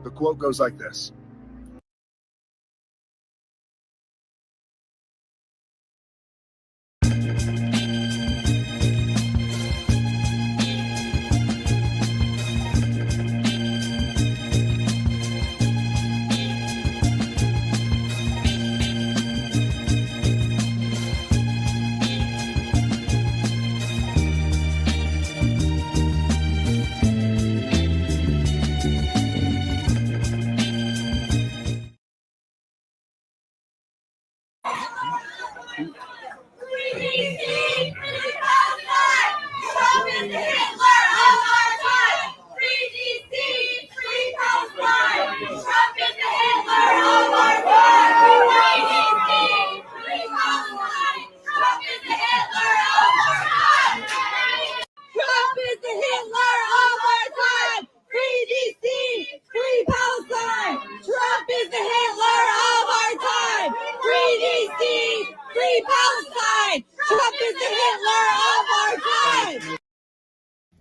The quote goes like this.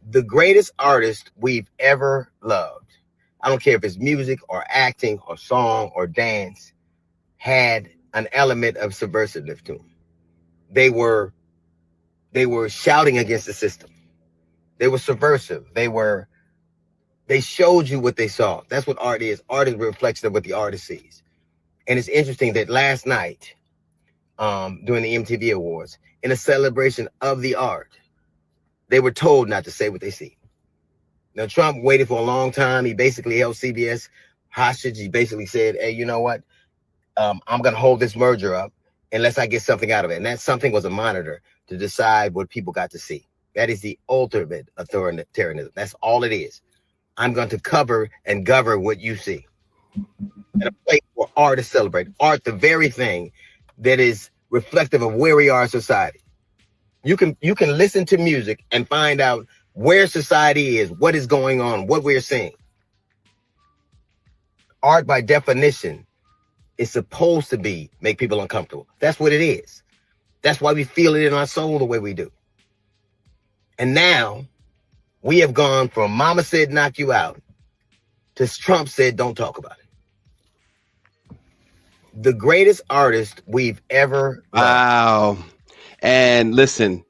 The greatest artist we've ever loved, I don't care if it's music or acting or song or dance, had an element of subversiveness to them. They were shouting against the system. They were subversive. They showed you what they saw. That's what art is. Art is a reflection of what the artist sees. And it's interesting that last night, during the MTV Awards, in a celebration of the art, they were told not to say what they see. Now, Trump waited for a long time. He basically held CBS hostage. He basically said, hey, you know what? I'm going to hold this merger up unless I get something out of it. And that something was a monitor to decide what people got to see. That is the ultimate authoritarianism. That's all it is. I'm going to cover and govern what you see. And a place for art to celebrate. Art, the very thing that is reflective of where we are in society. You can listen to music and find out where society is, what is going on, what we're seeing. Art, by definition, is supposed to make people uncomfortable. That's what it is. That's why we feel it in our soul the way we do. And now we have gone from Mama said knock you out to Trump said don't talk about it. The greatest artist we've ever loved. Wow. And listen,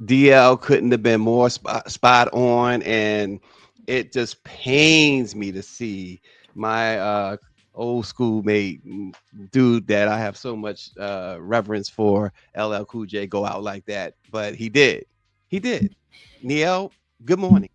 DL couldn't have been more spot on, and it just pains me to see my old schoolmate dude that I have so much reverence for, LL Cool J, go out like that. But he did. Niele, good morning.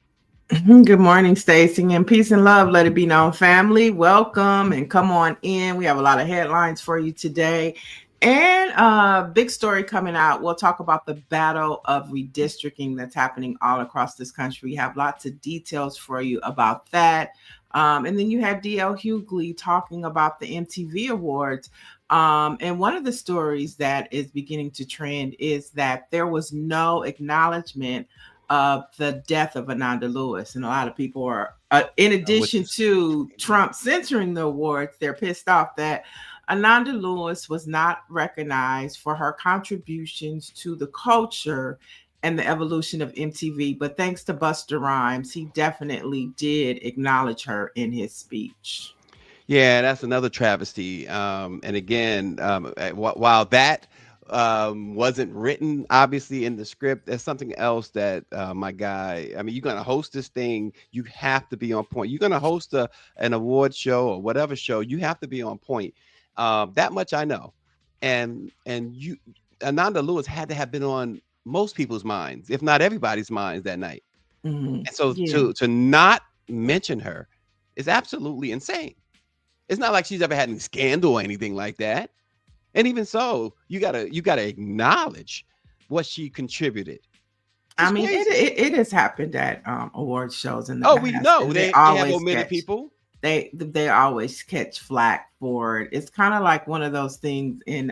Good morning, Stacy, and peace and love. Let it be known, family. Welcome and come on in. We have a lot of headlines for you today. And a big story coming out. We'll talk about the battle of redistricting that's happening all across this country. We have lots of details for you about that. And then you had DL Hughley talking about the MTV Awards. And one of the stories that is beginning to trend is that there was no acknowledgement of the death of Ananda Lewis. And a lot of people are, in addition to Trump censoring the awards, they're pissed off that Ananda Lewis was not recognized for her contributions to the culture and the evolution of MTV. But thanks to Busta Rhymes, he definitely did acknowledge her in his speech. Yeah, that's another travesty. And again, while that wasn't written obviously in the script, there's something else that my guy, I mean, you're going to host this thing, you have to be on point. You're going to host an award show or whatever show, you have to be on point. That much I know. And Ananda Lewis had to have been on most people's minds, if not everybody's minds that night. And so to not mention her is absolutely insane. It's not like she's ever had any scandal or anything like that. And even so, you gotta acknowledge what she contributed. I mean, it has happened at award shows in the past. We know they have omitted people. They always catch flack for it. It's kind of like one of those things in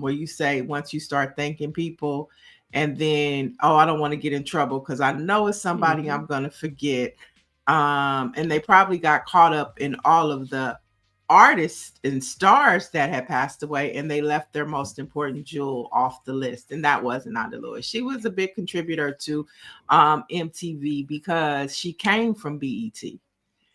where you say once you start thanking people, and then I don't want to get in trouble because I know it's somebody I'm gonna forget. And they probably got caught up in all of the artists and stars that had passed away, and they left their most important jewel off the list, and that was Ananda Lewis. She was a big contributor to MTV because she came from BET.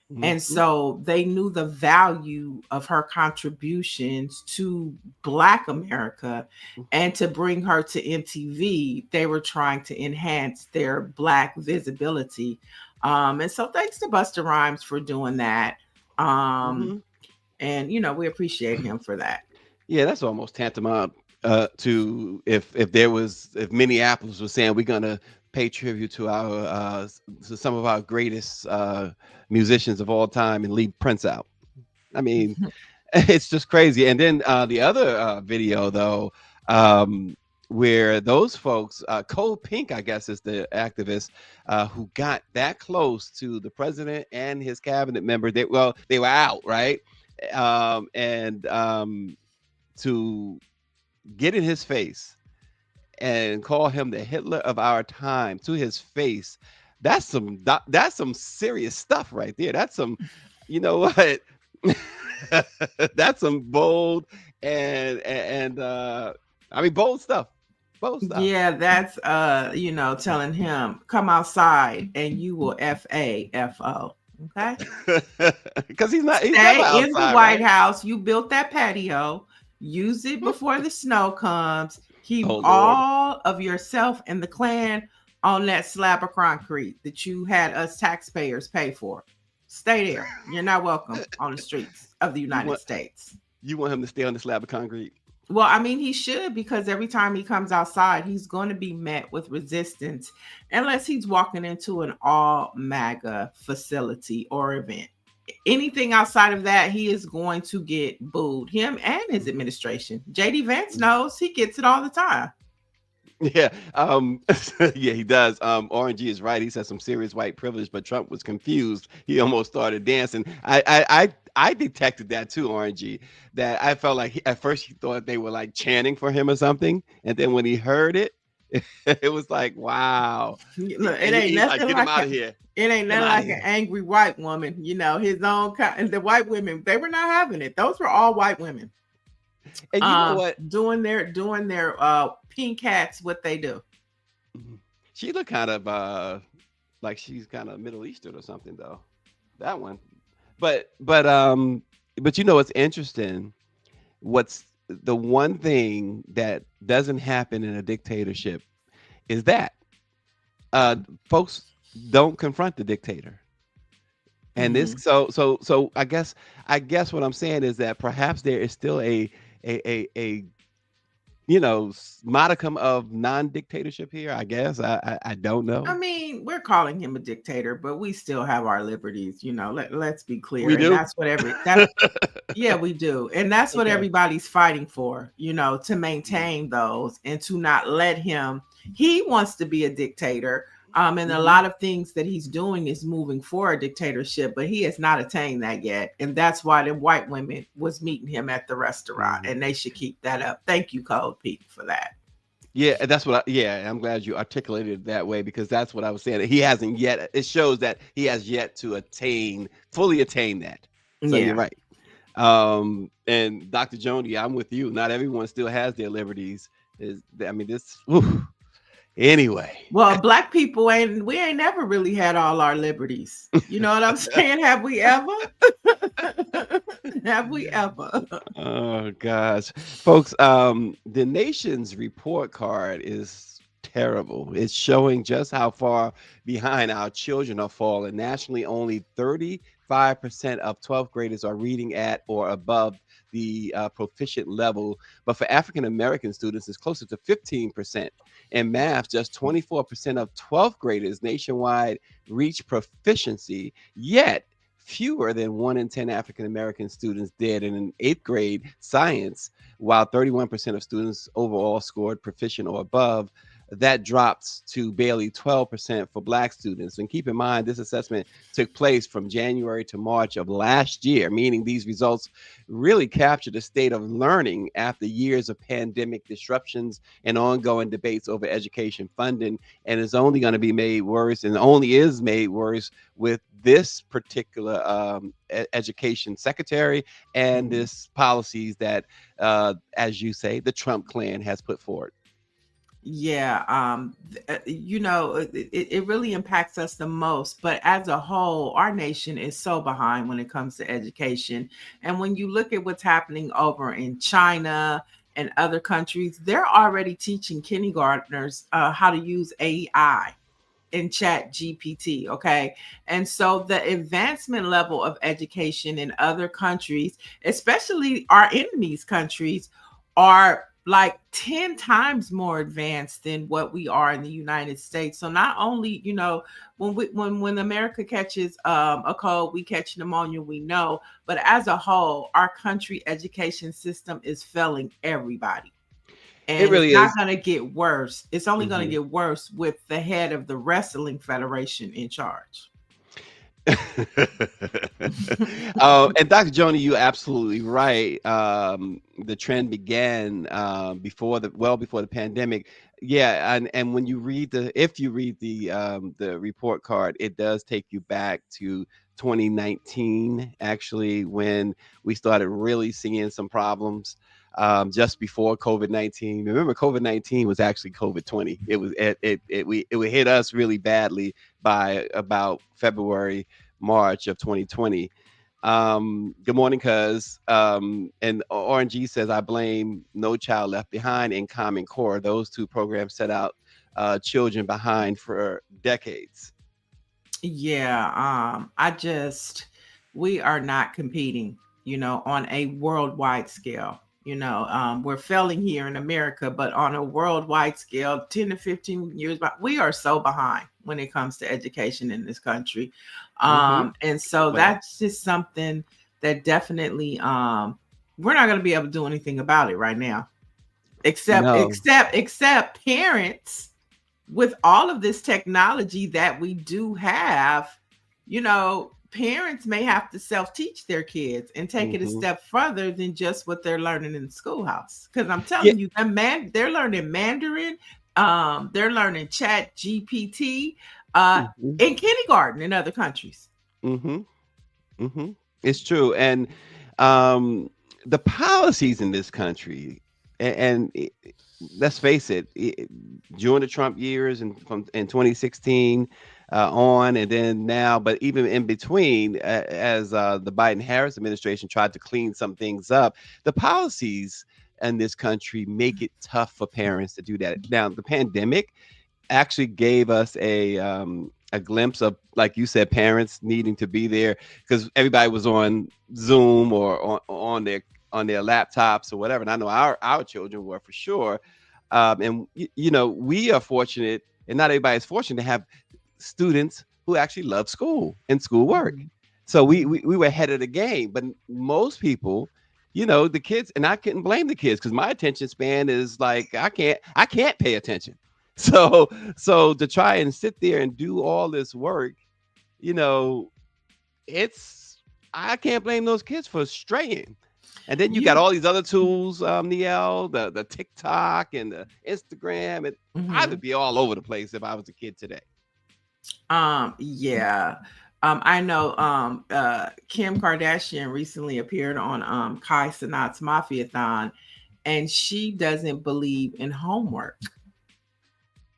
And Mhm. so they knew the value of her contributions to Black America, and to bring her to MTV, they were trying to enhance their Black visibility. And so thanks to Busta Rhymes for doing that. Um, Mhm. and we appreciate him for that. Yeah, that's almost tantamount to if Minneapolis was saying we're gonna pay tribute to our to some of our greatest musicians of all time and leave Prince out. I mean, it's just crazy. And then the other video though, um, where those folks, Cole Pink, I guess, is the activist who got that close to the president and his cabinet member. They were out, right? And to get in his face and call him the Hitler of our time to his face. That's some serious stuff right there. That's some, you know what? That's some bold and I mean bold stuff. Bold stuff. Yeah, that's telling him come outside and you will FAFO. Okay. Because he's never Stay in the outside, White right? House. You built that patio. Use it before the snow comes. Keep Oh Lord. all of yourself and the clan on that slab of concrete that you had us taxpayers pay for. Stay there. You're not welcome on the streets of the You United want States. you want him to stay on the slab of concrete. Well, I mean, he should, because every time he comes outside, he's going to be met with resistance unless he's walking into an all MAGA facility or event. Anything outside of that, he is going to get booed. Him and his administration. JD Vance knows, he gets it all the time. Yeah, yeah, he does. RNG is right. He said some serious white privilege, but Trump was confused. He almost started dancing. I detected that too, RNG. That I felt like at first he thought they were like chanting for him or something, and then when he heard it, it was like, wow. Look, And he's like, get him out of here. it ain't Get him nothing out of like an here. angry white woman. His own kind. And the white women, they were not having it. Those were all white women. And you know what? Doing their pink hats, what they do. Mhm. She looked kind of like she's kind of Middle Eastern or something though. That one. But you know what's interesting? What's the one thing that doesn't happen in a dictatorship is that uh folks don't confront the dictator. And this Mhm. so I guess what I'm saying is that perhaps there is still a modicum of non-dictatorship here. I guess I don't I know. mean, we're calling him a dictator, but we still have our liberties. Let's be clear, We and do. that's what that's yeah, we do, and that's what Okay. everybody's fighting for. To Mhm. maintain those and to not let him. He wants to be a dictator. And a Mhm. lot of things that he's doing is moving for a dictatorship, but he has not attained that yet. And that's why the white women was meeting him at the restaurant, Mhm. and they should keep that up. Thank you, Cold Pete, for that. Yeah, that's what. Yeah, I'm glad you articulated it that way because that's what I was saying. He hasn't yet. It shows that he has yet to fully attain that. So you're Yeah. right. And Dr. Joni, I'm with you. Not everyone still has their liberties. I mean, this. Whew. Anyway. Well, black people we ain't never really had all our liberties. You know what I'm saying? Have we ever? Have we ever? Oh gosh, folks, the nation's report card is terrible. It's showing just how far behind our children are falling. Nationally, only 35% of 12th graders are reading at or above the proficient level, but for African American students, it's closer to 15%. In math, just 24% of 12th graders nationwide reach proficiency. Yet fewer than 1 in 10 African American students did in an eighth grade science, while 31% of students overall scored proficient or above. That drops to barely 12% for Black students. And keep in mind, this assessment took place from January to March of last year, meaning these results really capture the state of learning after years of pandemic disruptions and ongoing debates over education funding. And it's only going to be made worse, and only is made worse with this particular education secretary and this policies that, as you say, the Trump clan has put forward. Yeah, it really impacts us the most. But as a whole, our nation is so behind when it comes to education. And when you look at what's happening over in China and other countries, they're already teaching kindergartners how to use AI in chat GPT. Okay. And so the advancement level of education in other countries, especially our enemies countries, are like 10 times more advanced than what we are in the United States. So not only, when America catches a cold, we catch pneumonia, we know, but as a whole, our country education system is failing everybody. It And it's really not is. going to get worse. It's only going to Mhm. get worse with the head of the Wrestling Federation in charge. And Dr. Joni, you're absolutely right. The trend began well before the pandemic. Yeah, and when you read if you read the report card, it does take you back to 2019, actually, when we started really seeing some problems. Just before COVID-19. Remember, COVID-19 was actually COVID-20. It would hit us really badly by about February, March of 2020. Good morning, cuz. And RNG says, I blame No Child Left Behind and Common Core. Those two programs set out children behind for decades. Yeah, we are not competing, on a worldwide scale. We're failing here in America, but on a worldwide scale, 10 to 15 years, but we are so behind when it comes to education in this country. Mm-hmm. And so Well, that's just something that definitely, we're not going to be able to do anything about it right now, no. except parents with all of this technology that we do have, parents may have to self teach their kids and take it a Mm-hmm. step further than just what they're learning in the schoolhouse. Because I'm Yeah. telling you, they're learning Mandarin, they're learning Chat GPT Mm-hmm. in kindergarten in other countries. Mm-hmm. Mm-hmm. It's true. And um, the policies in this country, let's face it, during the Trump years and from in 2016 on, and then now, but even in between, as the Biden Harris administration tried to clean some things up, the policies in this country make it tough for parents to do that. Now, the pandemic actually gave us a glimpse of, like you said, parents needing to be there because everybody was on Zoom or on their laptops or whatever. And I know our children were for sure. And we are fortunate, and not everybody is fortunate to have students who actually love school and schoolwork. Mhm. So we, Mhm. we we were ahead of the game. But most people, the kids, and I couldn't blame the kids because my attention span is like I can't pay attention. So to try and sit there and do all this work, you know, it's I can't blame those kids for straying. And then you got You, all these other tools, Niele, the TikTok and the Instagram, and I would mhm. be all over the place if I was a kid today. Yeah. I know Kim Kardashian recently appeared on Kai Cenat's Mafiathon, and she doesn't believe in homework.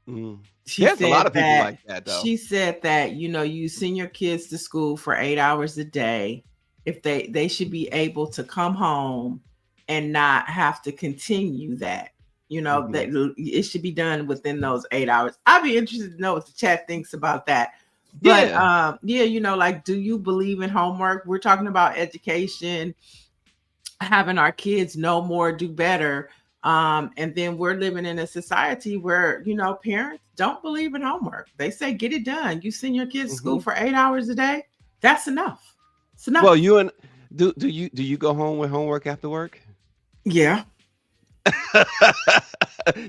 Mm. She There's a lot said of people that like that, though. she said that you send your kids to school for 8 hours a day. If they should be able to come home and not have to continue that. Hmm. That it should be done within those 8 hours. I'd be interested to know what the chat thinks about that. But Yeah. yeah, like, do you believe in homework? We're talking about education, having our kids know more, do better. And then we're living in a society where, parents don't believe in homework. They say, get it done. You send your kids to school Hmm. for 8 hours a day. That's enough. It's Well, enough. you and do you go home with homework after work? Yeah.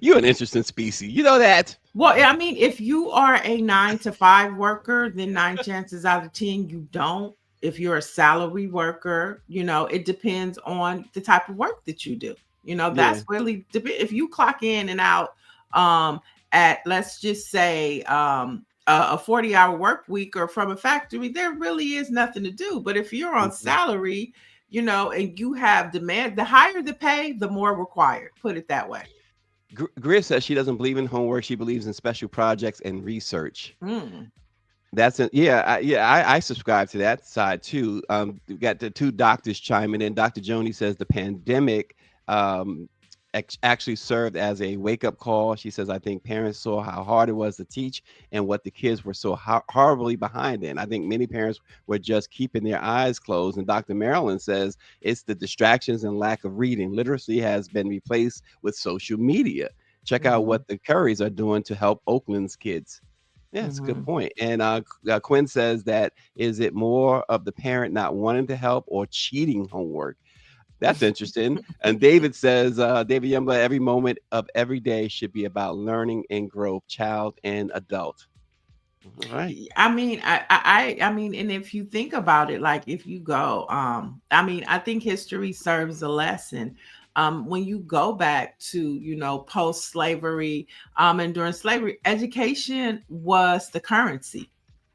You're an interesting species. You know that. Well, I mean, if you are a 9 to 5 worker, then nine chances out of 10 you don't. If you're a salary worker, it depends on the type of work that you do. Yeah. That's really if you clock in and out um at, let's just say, a 40-hour work week or from a factory, there really is nothing to do. But if you're on Hmm. salary, and you have demand, the higher the pay, the more required. Put it that way. Griff says she doesn't believe in homework. She believes in special projects and research. Mm. That's it. Yeah, I subscribe to that side too. We got the two doctors chiming in. Dr. Joni says the pandemic um, actually served as a wake up call. She says, I think parents saw how hard it was to teach and what the kids were so horribly behind in. I think many parents were just keeping their eyes closed. And Dr. Marilyn says it's the distractions and lack of reading. Literacy has been replaced with social media. Check out Mm-hmm. what the Currys are doing to help Oakland's kids. Yeah, it's a good Mm-hmm. point. And Quinn says that is it more of the parent not wanting to help or cheating homework? That's interesting. And David says, David Youngblood, every moment of every day should be about learning and growth, child and adult. All right. I mean, I mean, and if you think about it, like if you go, I mean, I think history serves a lesson. When you go back to, post slavery, and during slavery, education was the currency.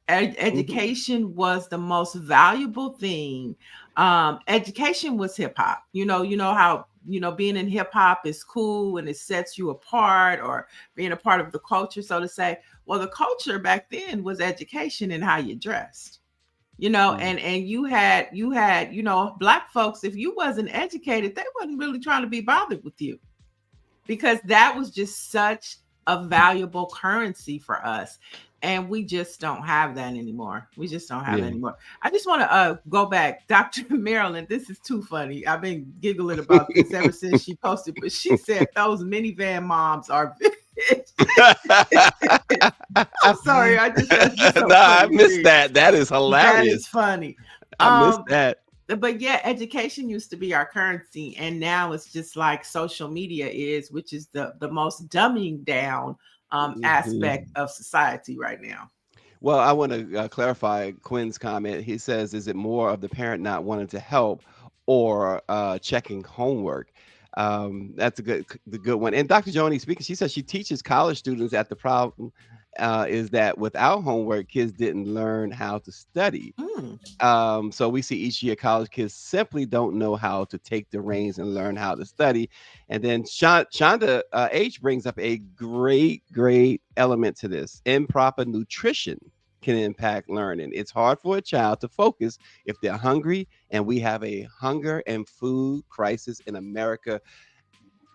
Hmm. Education was the most valuable thing. Education was hip hop. You know how being in hip hop is cool and it sets you apart, or being a part of the culture, so to say. Well, the culture back then was education and how you dressed. And you had black folks. If you wasn't educated, they wasn't really trying to be bothered with you, because that was just such a valuable currency for us. And we just don't have that anymore. We just don't have it Yeah. anymore. I just want to go back. Dr. Marilyn, this is too funny. I've been giggling about this ever since she posted, but she said those minivan moms are I'm sorry. That's just so No, I funny to missed me. that. That is That hilarious. is funny. I missed Um, that. but yeah, education used to be our currency, and now it's just like social media is, which is the most dumbing down aspect Mhm. of society right now. Well, I want to clarify Quinn's comment. He says, "Is it more of the parent not wanting to help or checking homework?" That's the good one. And Dr. Joni speaking, she says she teaches college students that the problem is that without homework, kids didn't learn how to study. Mm. So we see each year college kids simply don't know how to take the reins and learn how to study. And then Shonda H brings up a great element to this. Improper nutrition can impact learning. It's hard for a child to focus if they're hungry, and we have a hunger and food crisis in America.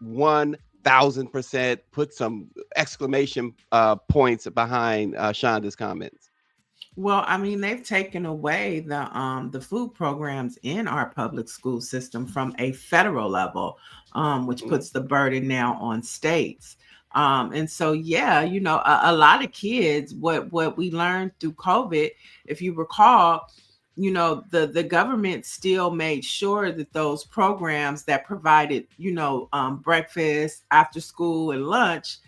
1,000%. Put some exclamation points behind Shonda's comments. Well, I mean, they've taken away the food programs in our public school system from a federal level, which Mhm. puts the burden now on states. And so, yeah, a lot of kids, what we learned through COVID, if you recall, the government still made sure that those programs that provided, breakfast, after school, and lunch,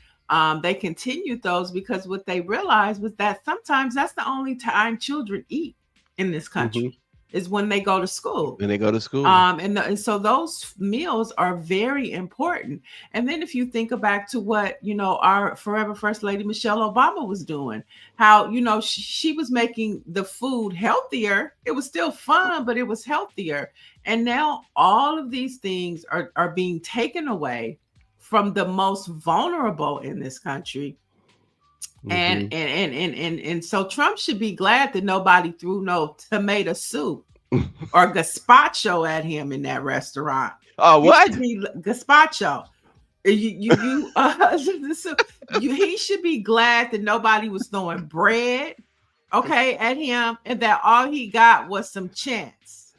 they continued those, because what they realized was that sometimes that's the only time children eat in this Mhm. country, is when they go to school. When they go to school. And so those meals are very important. And then if you think back to what, our forever First Lady Michelle Obama was doing, how, she was making the food healthier. It was still fun, but it was healthier. And now all of these things are being taken away from the most vulnerable in this country. And Mhm. and so Trump should be glad that nobody threw no tomato soup or gazpacho at him in that restaurant. Oh, He should what? be gazpacho. So he should be glad that nobody was throwing bread, okay, at him, and that all he got was some chance.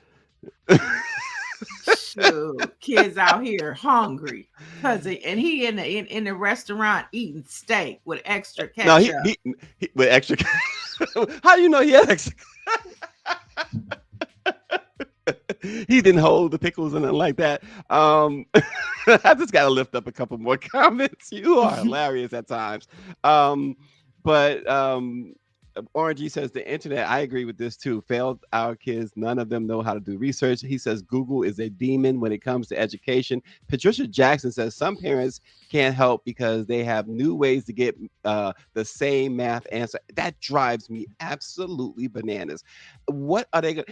Shoot, kids out here hungry, and he in the restaurant eating steak with extra No, ketchup. he with extra. How do you know he had extra? He didn't hold the pickles and nothing like that. I just got to lift up a couple more comments. You are hilarious at times. But Orange says the internet. I agree with this too. Failed our kids. None of them know how to do research. He says Google is a demon when it comes to education. Patricia Jackson says some parents can't help because they have new ways to get the same math answer. That drives me absolutely bananas. What are they going?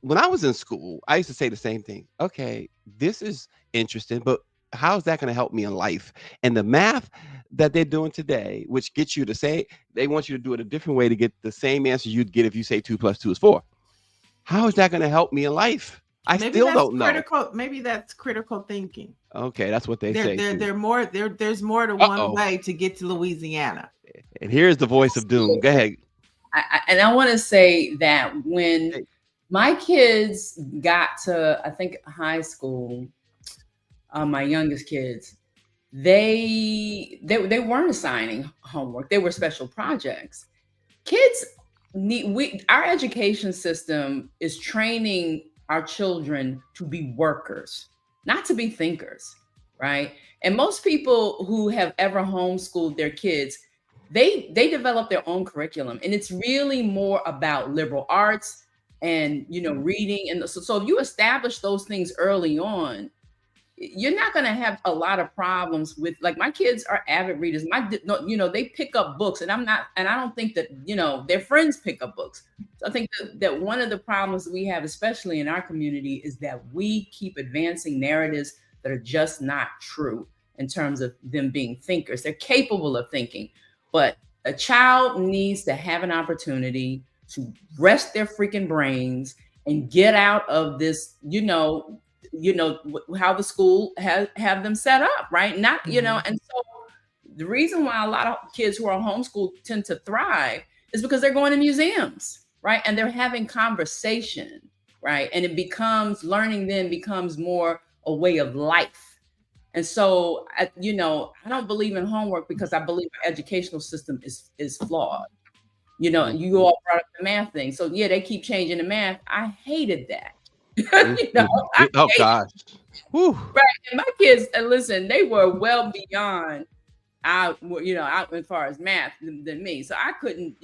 When I was in school, I used to say the same thing. Okay, this is interesting, but how is that going to help me in life? And the math that they're doing today, which gets you to say, they want you to do it a different way to get the same answer you'd get if you say 2 + 2 is 4. How is that going to help me in life? I Maybe still that's don't know. critical. Maybe that's critical thinking. Okay, that's what they There, say there, too. there more. There's more to one Uh-oh. way to get to Louisiana. And here's the voice of doom. Go ahead. And I want to say that when Hey. my kids got to, I think, high school, my youngest kids, they weren't assigning homework. They were special projects. Kids our education system is training our children to be workers, not to be thinkers, right? And most people who have ever homeschooled their kids, they develop their own curriculum, and it's really more about liberal arts and reading. And so if you establish those things early on, you're not going to have a lot of problems with, like, my kids are avid readers. They pick up books, and I don't think that, their friends pick up books. So I think that one of the problems that we have, especially in our community, is that we keep advancing narratives that are just not true in terms of them being thinkers. They're capable of thinking, but a child needs to have an opportunity to rest their freaking brains and get out of this, how the school have them set up, right? Not, and so the reason why a lot of kids who are homeschooled tend to thrive is because they're going to museums, right? And they're having conversation, right? And learning then becomes more a way of life. And so, I don't believe in homework because I believe our educational system is flawed. You all brought up the math thing. So yeah, they keep changing the math. I hated that. Oh gosh. Whew. Right. And my kids, and listen, they were well beyond out as far as math than me. So I couldn't,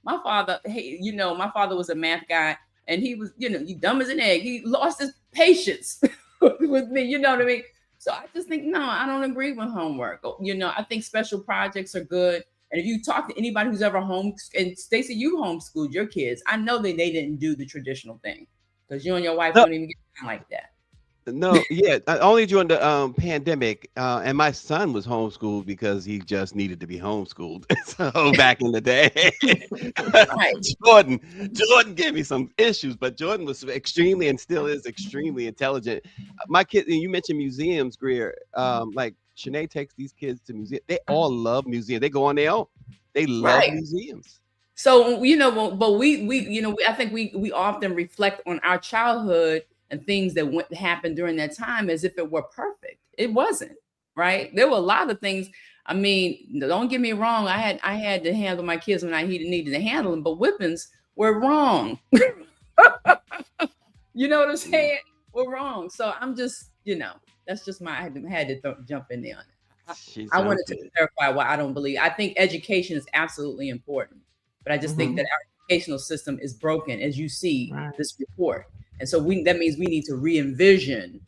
my father, my father was a math guy, and he was, you dumb as an egg. He lost his patience with me, you know what I mean? So I just think, no, I don't agree with homework. I think special projects are good. And if you talk to anybody who's ever and Stacy, you homeschooled your kids, I know that they didn't do the traditional thing, because you and your wife don't even get down like that. No, yeah, only during the pandemic, and my son was homeschooled because he just needed to be homeschooled. So back in the day, Right. Jordan gave me some issues, but Jordan was extremely, and still is extremely intelligent. My kid, and you mentioned museums, Greer. Like Shanae takes these kids to museums. They all love museums. They go on their own. They love Right. museums. So but I think we often reflect on our childhood and things that happened during that time as if it were perfect. It wasn't, right? There were a lot of things. I mean, don't get me wrong. I had to handle my kids when I needed to handle them, but whippings were wrong. You know what I'm saying? We're wrong. So I'm just, that's just I had to jump in there on it. I wanted to clarify why I don't believe. I think education is absolutely important, but I just think that our educational system is broken, as you see this report. And so that means we need to re-envision,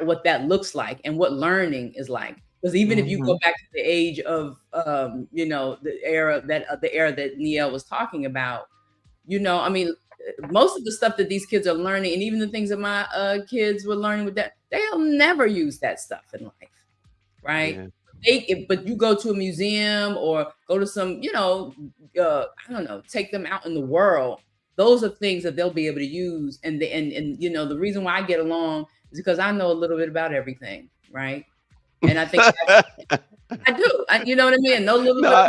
what that looks like and what learning is like. Because even if you go back to the age of, the era that Niele was talking about, I mean, most of the stuff that these kids are learning, and even the things that my kids were learning with that, they'll never use that stuff in life, right? Yeah. But you go to a museum or go to some, I don't know, take them out in the world. Those are things that they'll be able to use. And the reason why I get along is because I know a little bit about everything, right? And I think I do. You know what I mean? No,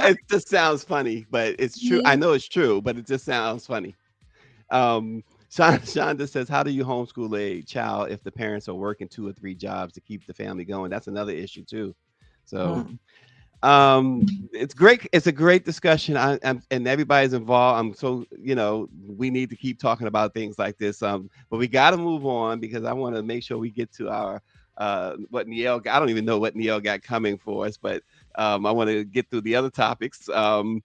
it just sounds funny, but it's true. I know it's true, but it just sounds funny. Shonda says, how do you homeschool a child if the parents are working 2 or 3 jobs to keep the family going? That's another issue too. So it's great. It's a great discussion. And everybody's involved. I'm so, we need to keep talking about things like this. But we got to move on because I want to make sure we get to our what Niele got. I don't even know what Niele got coming for us, but I want to get through the other topics. So,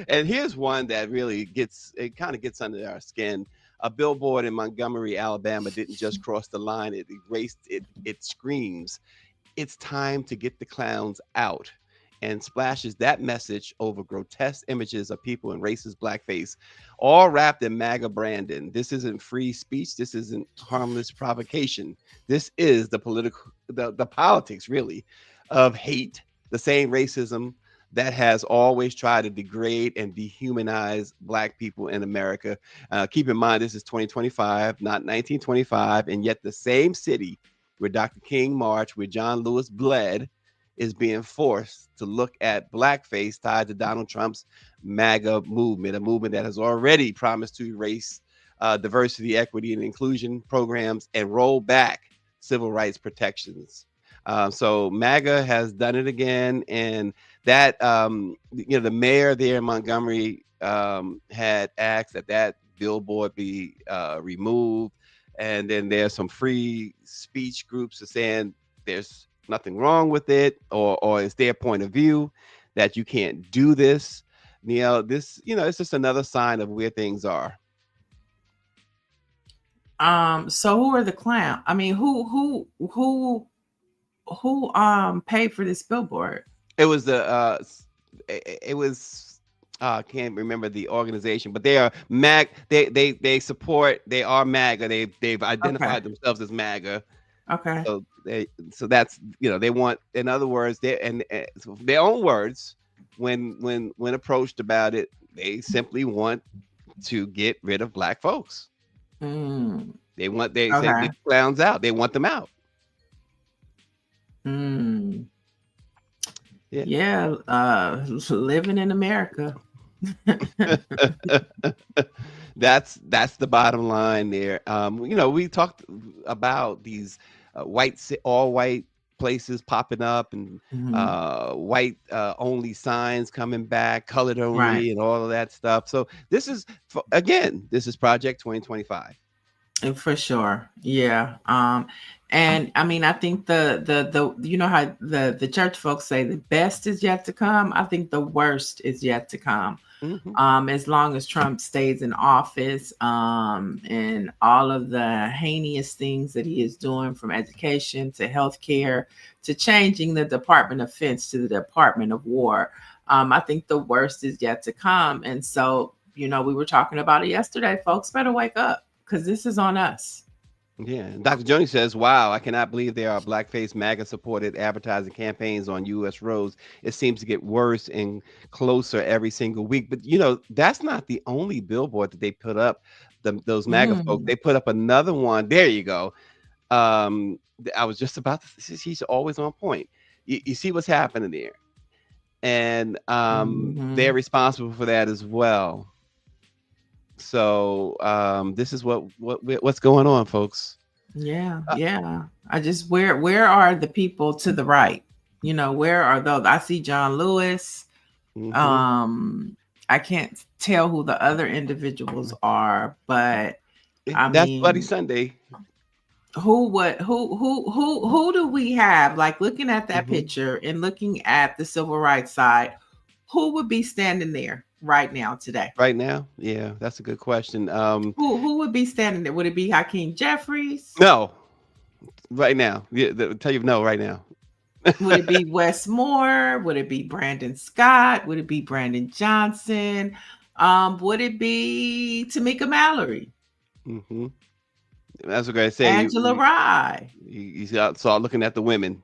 and here's one that really gets under our skin. A billboard in Montgomery, Alabama didn't just cross the line. It erased it. It screams, "It's time to get the clowns out." and splashes that message over grotesque images of people in racist blackface, all wrapped in MAGA branding. This isn't free speech. This isn't harmless provocation. This is the the politics, really, of hate, the same racism that has always tried to degrade and dehumanize Black people in America. Keep in mind, this is 2025, not 1925, and yet the same city where Dr. King marched, where John Lewis bled, is being forced to look at blackface tied to Donald Trump's MAGA movement, a movement that has already promised to erase diversity, equity, and inclusion programs and roll back civil rights protections. So MAGA has done it again, and that the mayor there in Montgomery had asked that billboard be removed, and then there's some free speech groups are saying there's nothing wrong with it, or it's their point of view that you can't do this. Niele, this it's just another sign of where things are. So who are the clowns? I mean, who paid for this billboard? It was I can't remember the organization, but they are they support, they are MAGA. They've identified themselves as MAGA. Okay. So that's they want, in other words, so their own words, when approached about it, they simply want to get rid of Black folks. They say the clowns out. They want them out. Yeah, living in America. That's the bottom line there. We talked about these all white places popping up, and white only signs coming back, colored only, and all of that stuff. So this is Project 2025. For sure. Yeah. And I mean, I think the you know how the church folks say the best is yet to come. I think the worst is yet to come. As long as Trump stays in office, and all of the heinous things that he is doing, from education to healthcare to changing the Department of Defense to the Department of War, I think the worst is yet to come. And so, we were talking about it yesterday. Folks better wake up, because this is on us. Yeah. Dr. Joni says, wow, I cannot believe there are blackface MAGA supported advertising campaigns on U.S. roads. It seems to get worse and closer every single week. But, that's not the only billboard that they put up, those MAGA folks. They put up another one. There you go. I was just about to, she's always on point. You see what's happening there. And they're responsible for that as well. So this is what's going on, folks. Yeah. I just where are the people to the right? Where are those? I see John Lewis. I can't tell who the other individuals are, but that's Bloody Sunday. Who do we have? Like, looking at that picture and looking at the civil rights side, who would be standing there right now today? Right now? Yeah, that's a good question. Who would be standing there? Would it be Hakeem Jeffries? No. Right now. I'll tell you no right now. Would it be Wes Moore? Would it be Brandon Scott? Would it be Brandon Johnson? Would it be Tamika Mallory? That's what I say. Angela Rye. You saw looking at the women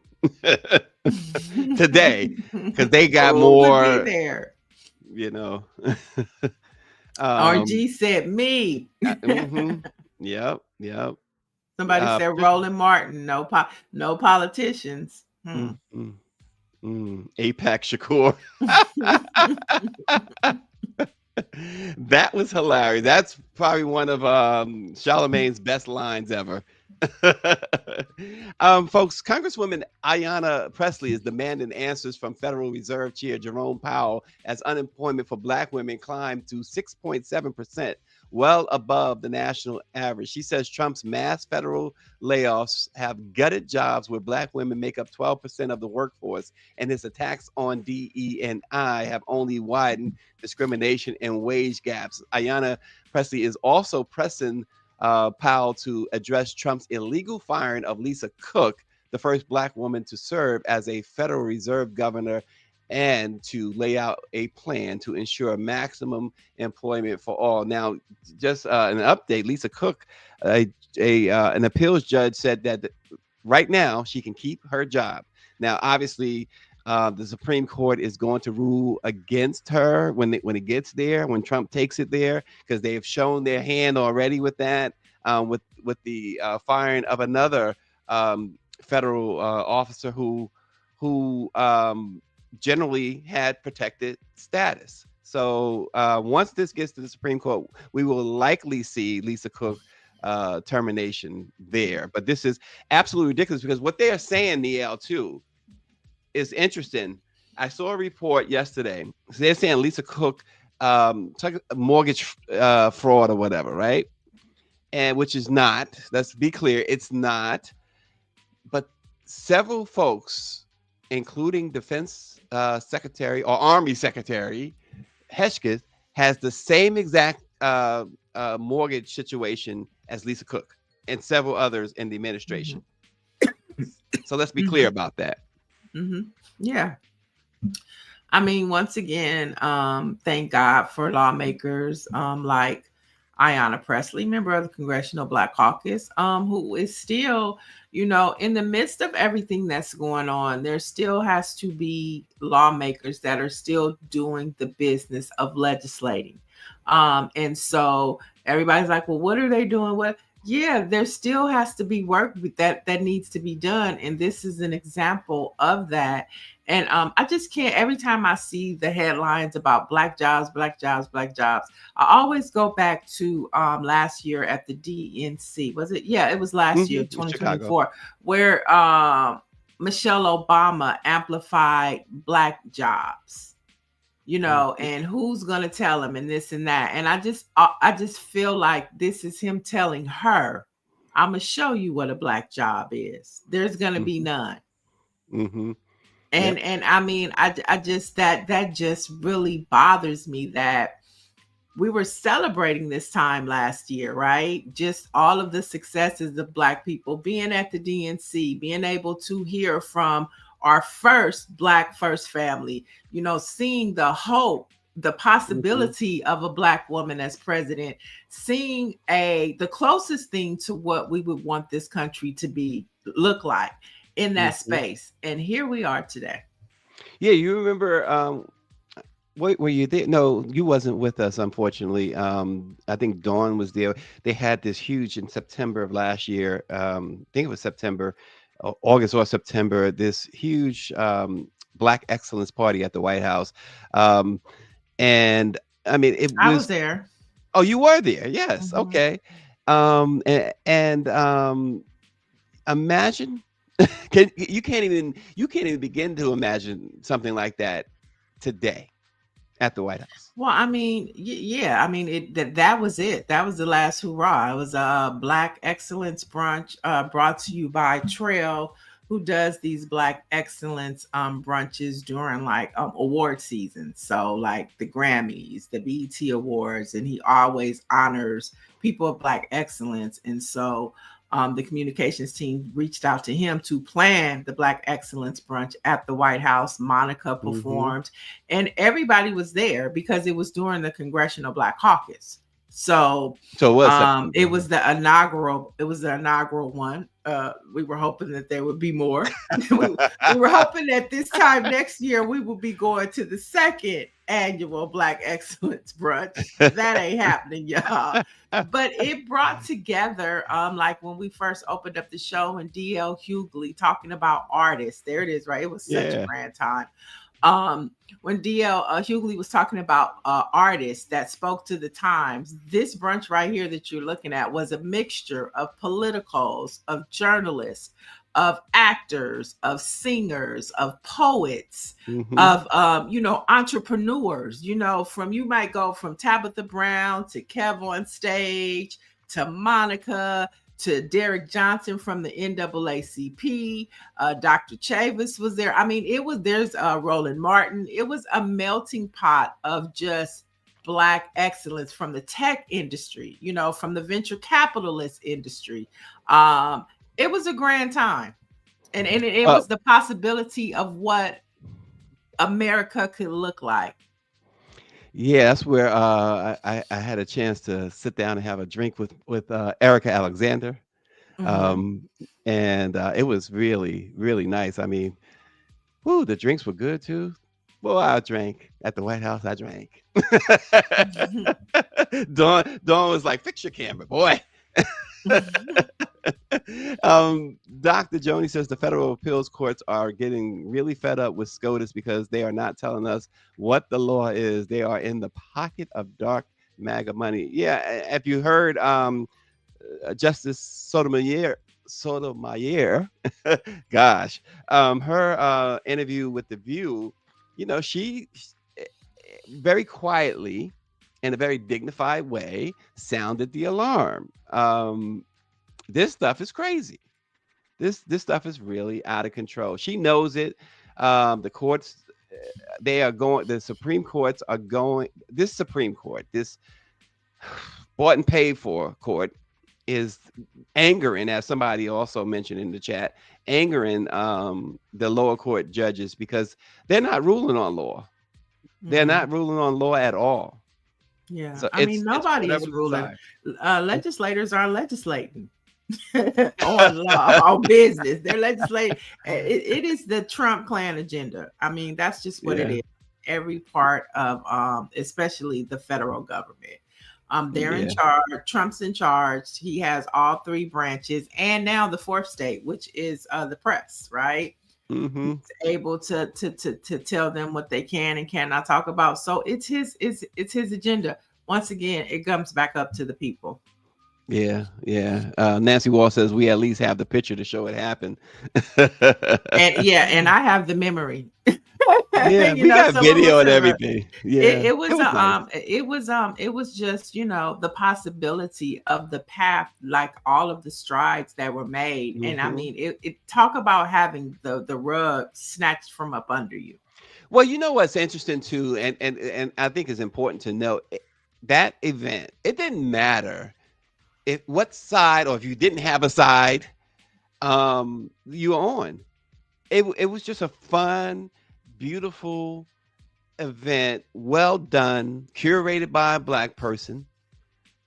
today, because they got more. Would be there? RG said me. Yep. Somebody said Roland Martin. No politicians. APAC Shakur. That was hilarious. That's probably one of Charlemagne's best lines ever. Folks, Congresswoman Ayanna Pressley is demanding answers from Federal Reserve Chair Jerome Powell as unemployment for Black women climbed to 6.7%, well above the national average. She says Trump's mass federal layoffs have gutted jobs where Black women make up 12% of the workforce, and his attacks on DE&I have only widened discrimination and wage gaps. Ayanna Pressley is also pressing Powell to address Trump's illegal firing of Lisa Cook, the first Black woman to serve as a Federal Reserve governor and to lay out a plan to ensure maximum employment for all. Now, just an update: Lisa Cook, an appeals judge, said that right now she can keep her job. Now, obviously, the Supreme Court is going to rule against her when it gets there, when Trump takes it there, because they have shown their hand already with that, with the firing of another federal officer who generally had protected status. So once this gets to the Supreme Court, we will likely see Lisa Cook termination there. But this is absolutely ridiculous because what they are saying, Niele, too, is interesting. I saw a report yesterday. So they're saying Lisa Cook took a mortgage fraud or whatever, right? And which is not. Let's be clear, it's not. But several folks, including Defense Secretary or Army Secretary Hesketh, has the same exact mortgage situation as Lisa Cook and several others in the administration. So let's be clear about that. Yeah. I mean, once again, thank God for lawmakers like Ayanna Pressley, member of the Congressional Black Caucus, who is still, in the midst of everything that's going on, there still has to be lawmakers that are still doing the business of legislating. And so everybody's like, well, what are they doing? What? Yeah, there still has to be work that needs to be done. And this is an example of that. And I just can't, every time I see the headlines about black jobs, I always go back to last year at the DNC. Was it? Yeah, it was last year, 2024, Chicago, where Michelle Obama amplified black jobs. And who's going to tell him and this and that. And I just feel like this is him telling her, I'm going to show you what a black job is. There's going to be none. And I mean, I just, that just really bothers me that we were celebrating this time last year, right? Just all of the successes of Black people, being at the DNC, being able to hear from our Black first family, seeing the hope, the possibility of a Black woman as president, seeing the closest thing to what we would want this country to look like in that space. And here we are today. Yeah, you remember, were you there? No, you wasn't with us, unfortunately. I think Dawn was there. They had this huge in September of last year. I think it was September, August or September, this huge Black Excellence Party at the White House. And I mean, I was there. Oh, you were there? Yes. Okay. Imagine, you can't even begin to imagine something like that today at the White House. Well, I mean, yeah, I mean, that was it. That was the last hurrah. It was a Black Excellence brunch brought to you by Trail, who does these Black Excellence brunches during like award season. So like the Grammys, the BET Awards, and he always honors people of Black excellence. And so the communications team reached out to him to plan the Black Excellence brunch at the White House. Monica performed, and everybody was there because it was during the Congressional Black Caucus. So it was the inaugural. It was the inaugural one. We were hoping that there would be more. we were hoping that this time next year we will be going to the second annual Black Excellence brunch. That ain't happening, y'all. But it brought together, like when we first opened up the show, and D.L. Hughley talking about artists. There it is, right? It was such a grand time. When D.L. Hughley was talking about artists that spoke to the times, this brunch right here that you're looking at was a mixture of politicals, of journalists, of actors, of singers, of poets, of entrepreneurs. You might go from Tabitha Brown to Kev on Stage to Monica to Derek Johnson from the NAACP. Dr. Chavis was there. I mean, there's Roland Martin. It was a melting pot of just Black excellence from the tech industry, from the venture capitalist industry. It was a grand time. And it was the possibility of what America could look like. Yeah, that's where I had a chance to sit down and have a drink with Erica Alexander, Mm-hmm. um, and it was really really nice. I mean, whoo, the drinks were good too. Boy, I drank at the White House. I drank. Dawn was like, "Fix your camera, boy." Dr. Joni says the federal appeals courts are getting really fed up with SCOTUS because they are not telling us what the law is. They are in the pocket of dark MAGA money. Yeah, if you heard Justice Sotomayor, gosh, her interview with The View, she very quietly, in a very dignified way, sounded the alarm. This stuff is crazy. This stuff is really out of control. She knows it. The courts, the Supreme Courts are going. This Supreme Court, this bought and paid for court, is angering, as somebody also mentioned in the chat, angering the lower court judges because they're not ruling on law. They're not ruling on law at all. Yeah, So I mean, nobody is ruling. Legislators are legislating on law, on business. They're legislating. It is the Trump clan agenda. I mean, that's just what it is. Every part of, especially the federal government. They're in charge. Trump's in charge. He has all three branches, and now the fourth state, which is the press, right? Mm-hmm. He's able to tell them what they can and cannot talk about. So it's his agenda. Once again, it comes back up to the people. Yeah. Nancy Wall says we at least have the picture to show it happened. and I have the memory. Yeah, we got video and everything. Yeah, it was nice. It was just, the possibility of the path, like all of the strides that were made. And I mean, it talk about having the rug snatched from up under you. Well, you know what's interesting too, and I think is important to note, that event, it didn't matter what side, or if you didn't have a side you were on. It was just a fun, beautiful event, well done, curated by a Black person.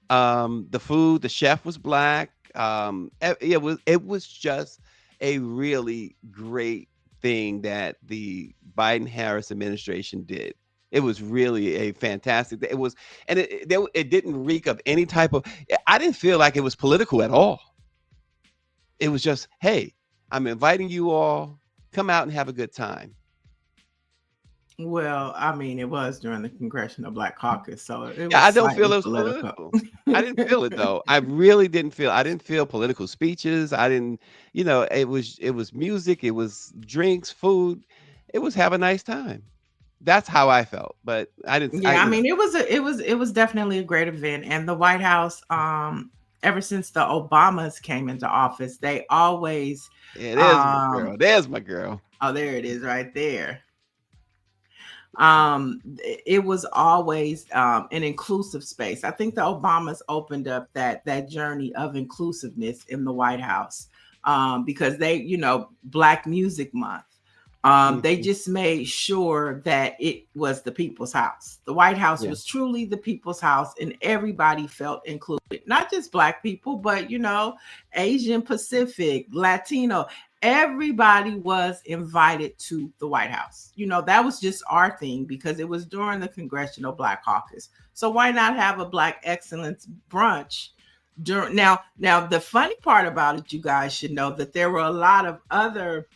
The food, the chef was Black. It was just a really great thing that the Biden-Harris administration did. It was really a fantastic. It was, and it didn't reek of any type of. I didn't feel like it was political at all. It was just, hey, I'm inviting you all. Come out and have a good time. Well, I mean, it was during the Congressional Black Caucus, so it was I don't feel it was political. I didn't feel it though. I really didn't feel. I didn't feel political speeches. I didn't. It was music. It was drinks, food. It was have a nice time. That's how I felt, but I didn't. Yeah, I mean, it was definitely a great event, and the White House, ever since the Obamas came into office, they always. Yeah, there's my girl. There's my girl. Oh, there it is, right there. It was always an inclusive space. I think the Obamas opened up that journey of inclusiveness in the White House, because they, Black Music Month. They just made sure that it was the people's house. The White House was truly the people's house, and everybody felt included. Not just Black people, but, Asian, Pacific, Latino. Everybody was invited to the White House. That was just our thing because it was during the Congressional Black Caucus. So why not have a Black Excellence brunch? Now, the funny part about it, you guys should know that there were a lot of other.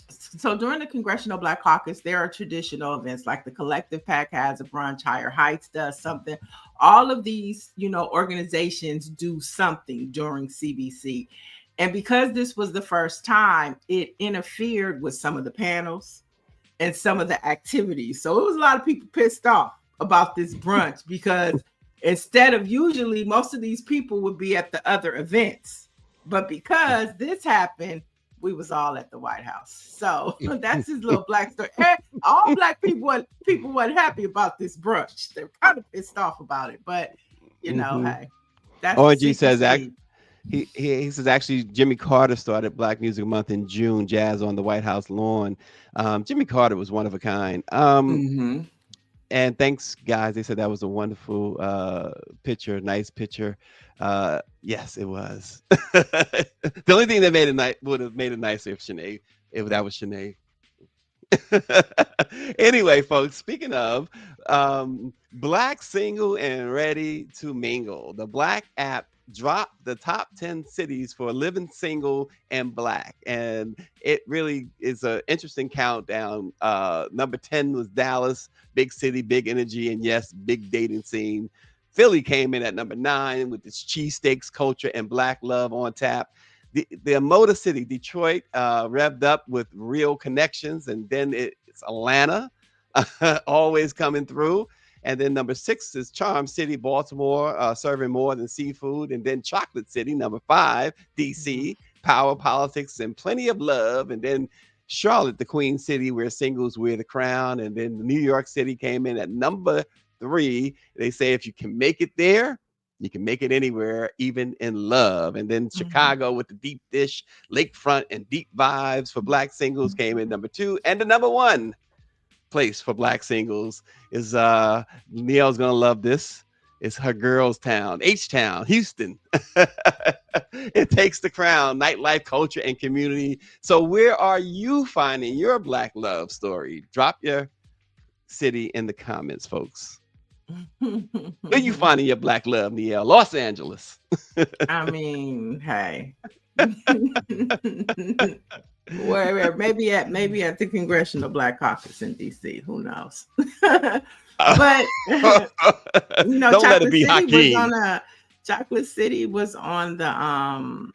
So during the Congressional Black Caucus, there are traditional events like the Collective PAC has a brunch, Higher Heights does something. All of these, organizations do something during CBC. And because this was the first time, it interfered with some of the panels and some of the activities. So it was a lot of people pissed off about this brunch because instead of usually most of these people would be at the other events. But because this happened, we was all at the White House. So that's his little Black story. All Black people weren't happy about this brunch. They're kind of pissed off about it. But, hey, that's OG says He says actually Jimmy Carter started Black Music Month in June, jazz on the White House lawn. Jimmy Carter was one of a kind. Mm-hmm. And thanks, guys. They said that was a wonderful picture, nice picture. Yes, it was. The only thing that made it nice would have made it nicer if that was Shanae. Anyway, folks, speaking of Black single and ready to mingle, the Black app dropped the top 10 cities for living single and Black, and it really is an interesting countdown. Number 10 was Dallas, big city, big energy, and yes, big dating scene. Philly came in at number 9 with its cheesesteaks culture and Black love on tap. The Motor City, Detroit, revved up with real connections, and then it's Atlanta, always coming through. And then number 6 is Charm City, Baltimore, serving more than seafood. And then Chocolate City, number 5, DC, power, politics, and plenty of love. And then Charlotte, the Queen City, where singles wear the crown. And then New York City came in at number 3. They say if you can make it there, you can make it anywhere, even in love. And then Chicago with the deep dish, lakefront, and deep vibes for Black singles came in number 2. And the number 1 place for Black singles is Niele's gonna love this. It's her girls' town, H-Town, Houston. It takes the crown, nightlife, culture, and community. So where are you finding your Black love story? Drop your city in the comments, folks. Where you finding your Black love, Niele? Los Angeles. I mean, hey. Where maybe at the Congressional Black Caucus in DC. Who knows? But you know, don't let it be Hakeem. Hakeem. Chocolate City was on the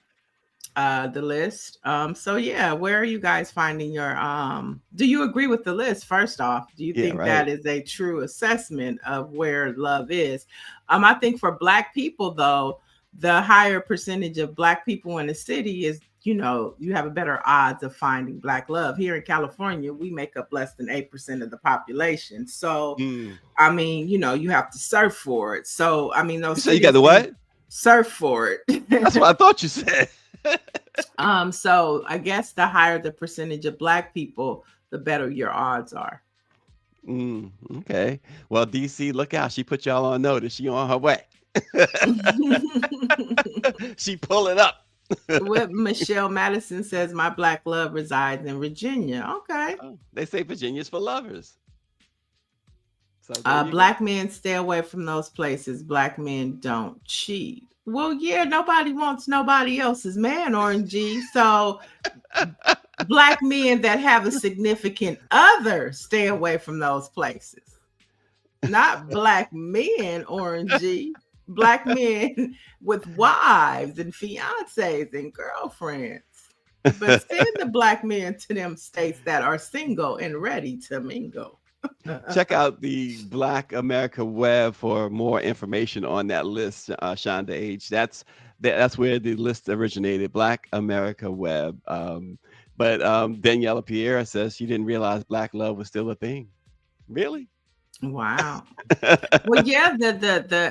list. So yeah, where are you guys finding your do you agree with the list? First off, do you think that is a true assessment of where love is? I think for Black people though, the higher percentage of Black people in the city is, you know, you have a better odds of finding Black love. Here in California, we make up less than 8% of the population. So I mean, you know, you have to surf for it. So I mean, those so you got the what? Surf for it. That's what I thought you said. So I guess the higher the percentage of Black people, the better your odds are. Okay. Well, DC, look out. She put y'all on notice. She on her way. She pulling up. What Michelle Madison says, my Black love resides in Virginia. Okay. Oh, they say Virginia's for lovers. So Black men stay away from those places. Black men don't cheat. Well, yeah, nobody wants nobody else's man, Orange G. So Black men that have a significant other stay away from those places. Not Black men, Orange G. Black men with wives and fiancés and girlfriends. But send the Black men to them states that are single and ready to mingle. Check out the Black America web for more information on that list, Shonda H. That's where the list originated, Black America web. But Daniela Pierre says she didn't realize Black love was still a thing. Really? Wow. Well, yeah,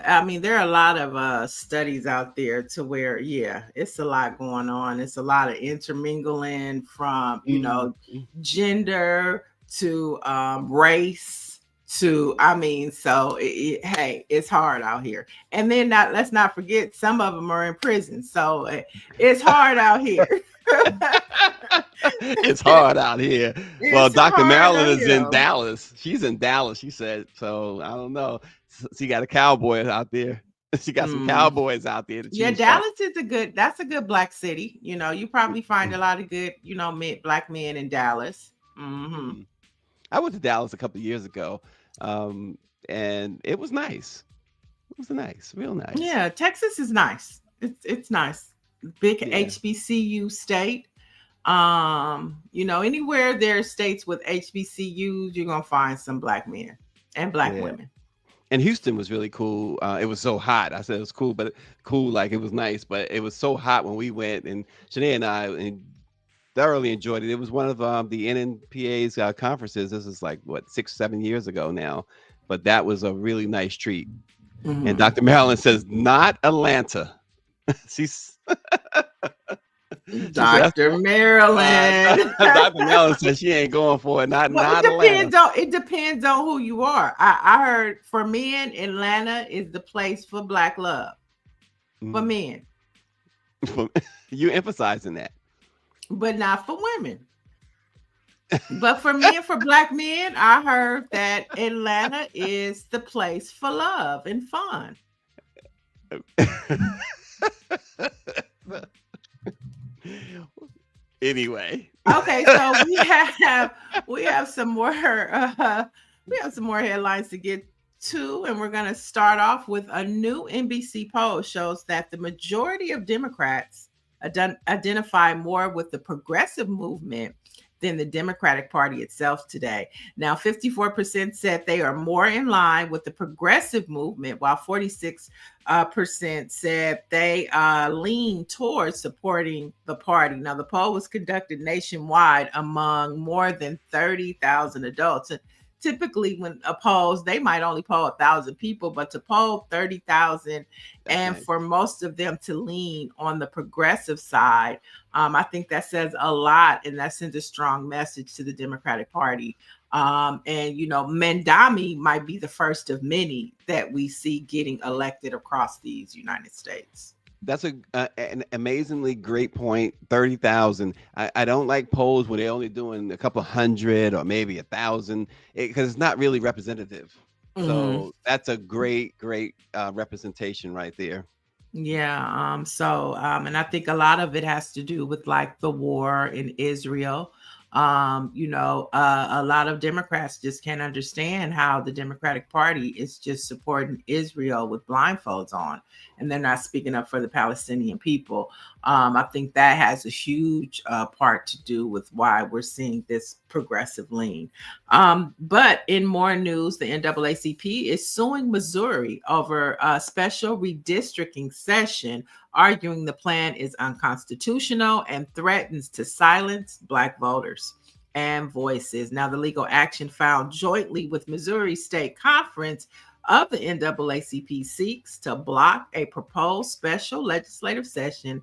I mean, there are a lot of studies out there to where, yeah, it's a lot going on. It's a lot of intermingling from, you know, gender to race to, I mean, so hey, it's hard out here. And then let's not forget, some of them are in prison. So it's hard out here. It's hard out here. Well, Dr. Marilyn is in Dallas. She's in Dallas, she said. So I don't know. She got a cowboy out there. She got some cowboys out there. Yeah, Dallas is that's a good Black city. You know, you probably find a lot of good, you know, Black men in Dallas. I went to Dallas a couple of years ago, and it was nice. It was real nice. Yeah, Texas is nice. It's nice. Big HBCU state. You know, anywhere there's states with HBCUs, you're gonna find some Black men and Black women. And Houston was really cool. It was so hot. I said it was cool, but like it was nice, but it was so hot when we went, and Shanae and I thoroughly enjoyed it. It was one of the NNPA's conferences. This is like what 6-7 years ago now, but that was a really nice treat. And Dr. Marilyn says not Atlanta. She's she said that's Dr. Maryland. Dr. Mellon said she ain't going for it. Well, Not Atlanta. it depends on who you are. I heard for men, Atlanta is the place for Black love. For Mm. men. You emphasizing that. But not for women. But for men, for Black men, I heard that Atlanta is the place for love and fun. Anyway. Okay, so we have some more headlines to get to, and we're going to start off with a new NBC poll shows that the majority of Democrats identify more with the progressive movement than the Democratic Party itself today. Now, 54% said they are more in line with the progressive movement, while 46% said they lean towards supporting the party. Now, the poll was conducted nationwide among more than 30,000 adults. And typically, when a polls, they might only poll 1,000 people, but to poll 30,000 and nice. for most of them to lean on the progressive side, I think that says a lot, and that sends a strong message to the Democratic Party. And Mandami might be the first of many that we see getting elected across these United States. That's an amazingly great point. 30,000. I don't like polls where they're only doing a couple hundred or maybe 1,000 because it's not really representative. So that's a great representation right there. Yeah. And I think a lot of it has to do with like the war in Israel. A lot of Democrats just can't understand how the Democratic Party is just supporting Israel with blindfolds on, and they're not speaking up for the Palestinian people. I think that has a huge part to do with why we're seeing this progressive lean. But in more news, the NAACP is suing Missouri over a special redistricting session, arguing the plan is unconstitutional and threatens to silence Black voters and voices. Now, the legal action filed jointly with Missouri State Conference of the NAACP seeks to block a proposed special legislative session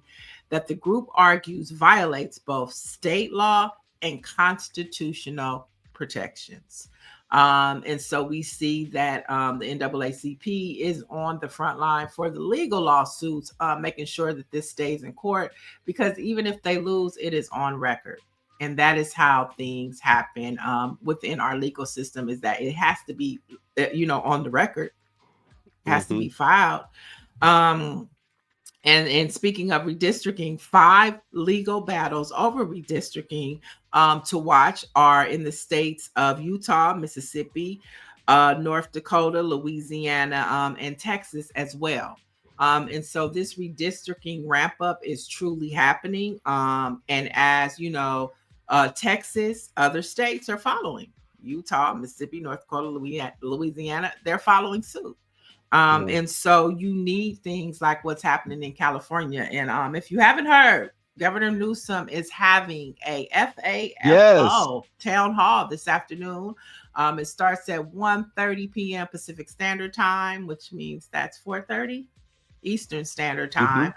that the group argues violates both state law and constitutional protections. And so we see that the NAACP is on the front line for the legal lawsuits, making sure that this stays in court, because even if they lose, it is on record. And that is how things happen within our legal system, is that it has to be, on the record, has to be filed. And speaking of redistricting, 5 legal battles over redistricting to watch are in the states of Utah, Mississippi, North Dakota, Louisiana, and Texas as well. And so this redistricting ramp up is truly happening. And as you know, Texas, other states are following. Utah, Mississippi, North Dakota, Louisiana, they're following suit. And so you need things like what's happening in California. And if you haven't heard, Governor Newsom is having a FAFO town hall this afternoon. It starts at 1:30 p.m. Pacific Standard Time, which means that's 4:30 Eastern Standard Time.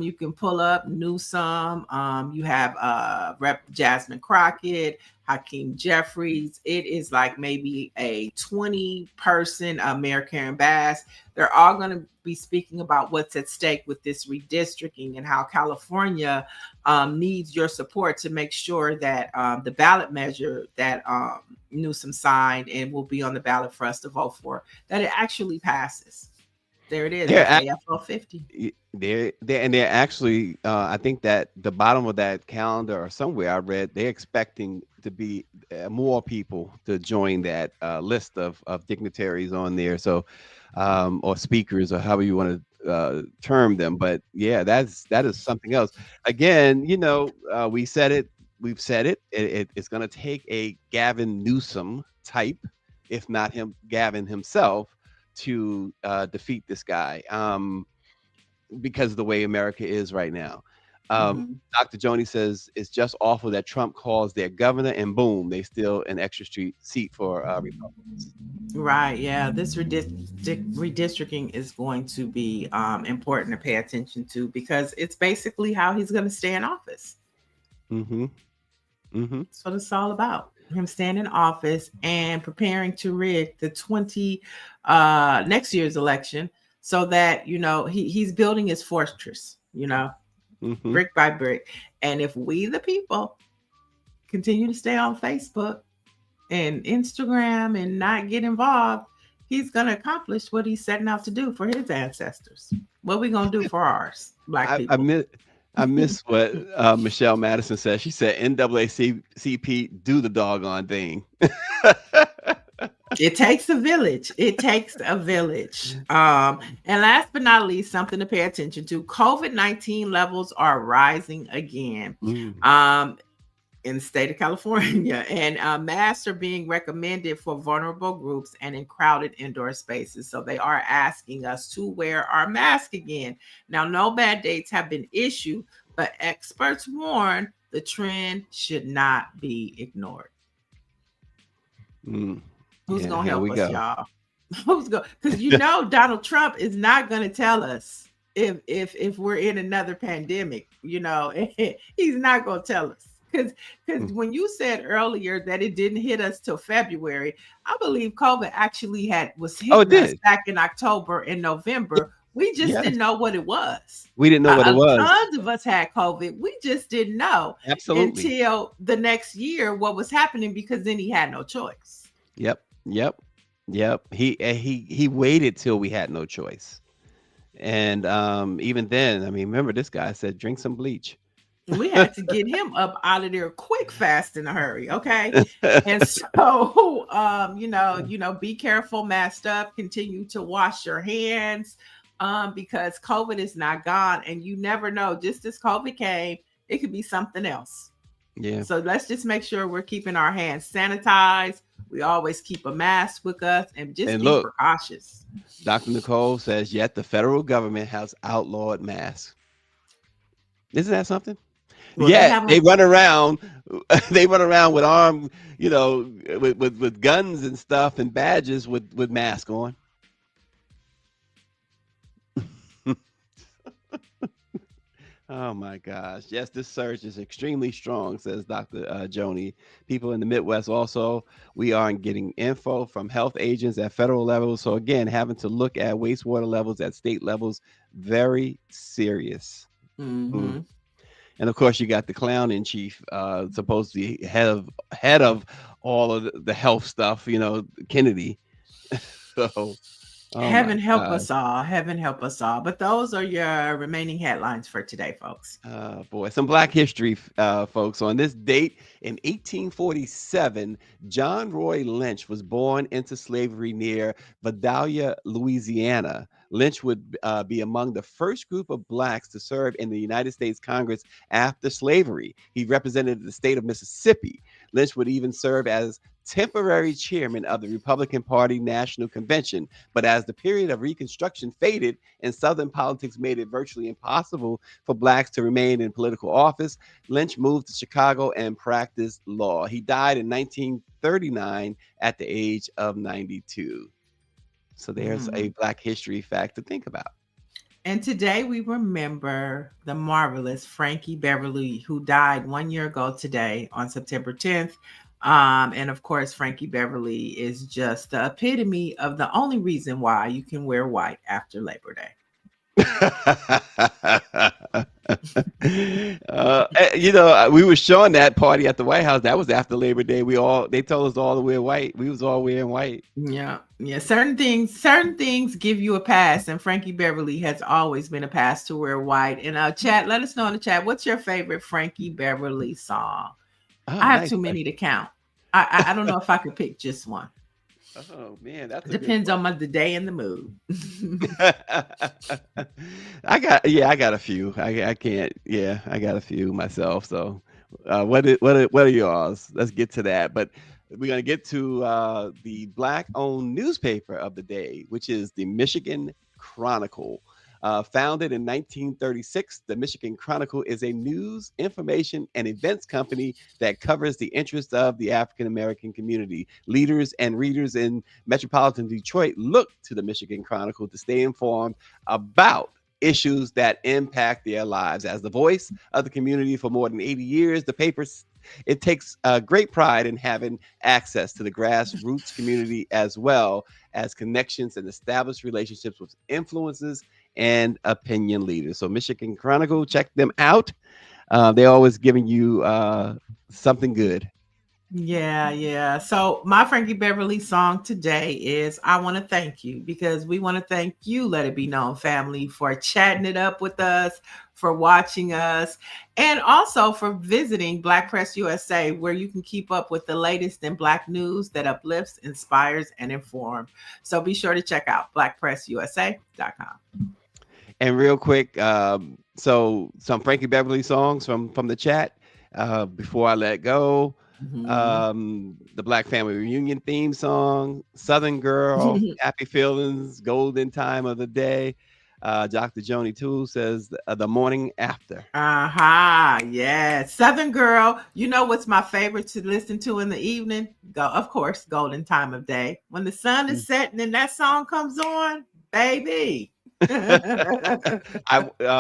You can pull up Newsom. You have Rep. Jasmine Crockett, Hakeem Jeffries. It is like maybe a 20-person Mayor Karen Bass. They're all going to be speaking about what's at stake with this redistricting and how California needs your support to make sure that the ballot measure that Newsom signed and will be on the ballot for us to vote for, that it actually passes. There it is. AFL 50. They're actually, I think that the bottom of that calendar or somewhere I read, they're expecting to be more people to join that list of dignitaries on there. So, or speakers, or however you want to term them. But yeah, that is something else. Again, we said it. We've said it. It's going to take a Gavin Newsom type, if not Gavin himself, to defeat this guy, because of the way America is right now. Mhm. Dr. Joni says it's just awful that Trump calls their governor, and boom, they steal an extra seat for Republicans. Right. Yeah. This redistricting is going to be important to pay attention to because it's basically how he's going to stay in office. Mm-hmm. Mm-hmm. That's what it's all about. Him staying in office and preparing to rig the next year's election so that, he's building his fortress, Mm-hmm. brick by brick. And if we, the people, continue to stay on Facebook and Instagram and not get involved, he's going to accomplish what he's setting out to do for his ancestors. What we going to do for ours, Black I people? miss what Michelle Madison said. She said NAACP do the doggone thing. It takes a village. It takes a village. And last but not least, something to pay attention to: COVID-19 levels are rising again. In the state of California, and masks are being recommended for vulnerable groups and in crowded indoor spaces. So they are asking us to wear our mask again. Now, no bad dates have been issued, but experts warn the trend should not be ignored. Who's going to help us, y'all? Who's going? Because Donald Trump is not going to tell us if we're in another pandemic. He's not going to tell us. Because when you said earlier that it didn't hit us till February, I believe COVID actually was hitting us back in October and November. We just didn't know what it was. We didn't know what it was. Tons of us had COVID. We just didn't know until the next year what was happening, because then he had no choice. Yep. He waited till we had no choice, and even then, I mean, remember this guy said drink some bleach. We had to get him up out of there quick, fast, in a hurry. Okay. And so, be careful, masked up, continue to wash your hands, because COVID is not gone, and you never know. Just as COVID came, it could be something else. Yeah. So let's just make sure we're keeping our hands sanitized. We always keep a mask with us and be precautious. Dr. Nicole says, yet the federal government has outlawed masks. Isn't that something? Well, they run around. They run around with armed, with guns and stuff and badges with masks on. Oh my gosh! Yes, this surge is extremely strong, says Dr. Joni. People in the Midwest also, we aren't getting info from health agents at federal levels. So again, having to look at wastewater levels at state levels, very serious. Mm-hmm. And of course, you got the clown in chief, supposed to be head of all of the health stuff, Kennedy. So, heaven help us all. Heaven help us all. But those are your remaining headlines for today, folks. Boy, some Black history, folks. On this date in 1847, John Roy Lynch was born into slavery near Vidalia, Louisiana. Lynch would be among the first group of Blacks to serve in the United States Congress after slavery. He represented the state of Mississippi. Lynch would even serve as temporary chairman of the Republican Party National Convention. But as the period of Reconstruction faded and Southern politics made it virtually impossible for Blacks to remain in political office, Lynch moved to Chicago and practiced law. He died in 1939 at the age of 92. So there's a Black history fact to think about. And today we remember the marvelous Frankie Beverly, who died 1 year ago today on September 10th. And of course, Frankie Beverly is just the epitome of the only reason why you can wear white after Labor Day. We were showing that party at the White House. That was after Labor Day. They told us all to wear white. We was all wearing white. Yeah. Certain things give you a pass, and Frankie Beverly has always been a pass to wear white. And chat, let us know in the chat, what's your favorite Frankie Beverly song? I have too many to count. I don't know if I could pick just one. Oh man, that depends on the day and the mood. I got a few. I can't. Yeah, I got a few myself. So, what are yours? Let's get to that. But we're gonna get to the Black-owned newspaper of the day, which is the Michigan Chronicle. Founded in 1936, the Michigan Chronicle is a news, information, and events company that covers the interests of the African American community. Leaders and readers in metropolitan Detroit look to the Michigan Chronicle to stay informed about issues that impact their lives. As the voice of the community for more than 80 years, the paper it takes great pride in having access to the grassroots community as well as connections and established relationships with influencers and opinion leaders. So Michigan Chronicle, check them out. They're always giving you something good. Yeah, yeah. So my Frankie Beverly song today is I Want to Thank You, because we want to thank you, Let It Be Known family, for chatting it up with us, for watching us, and also for visiting Black Press USA, where you can keep up with the latest in Black news that uplifts, inspires, and informs. So be sure to check out BlackPressUSA.com. And real quick, so some Frankie Beverly songs from the chat before I let go. The Black Family Reunion theme song, Southern Girl, Happy Feelings, Golden Time of the Day. Dr. Joni Toole says the morning after. Yeah. Southern Girl. You know what's my favorite to listen to in the evening? Of course, Golden Time of Day. When the sun is setting and that song comes on, baby.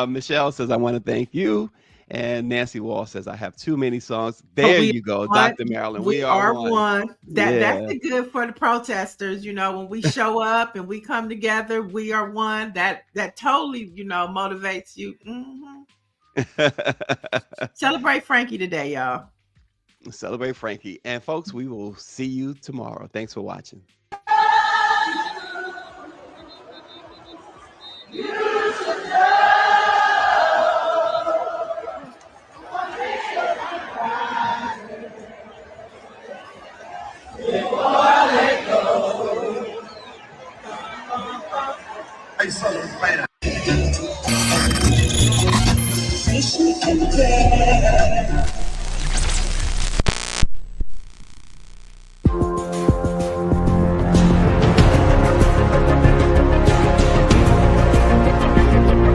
Michelle says, I want to thank you. And Nancy Wall says, I have too many songs. There you go, Dr. Marilyn. We are one. Yeah. That's the good for the protesters. You know, when we show up and we come together, we are one. That totally, motivates you. Celebrate Frankie today, y'all. Celebrate Frankie. And folks, we will see you tomorrow. Thanks for watching.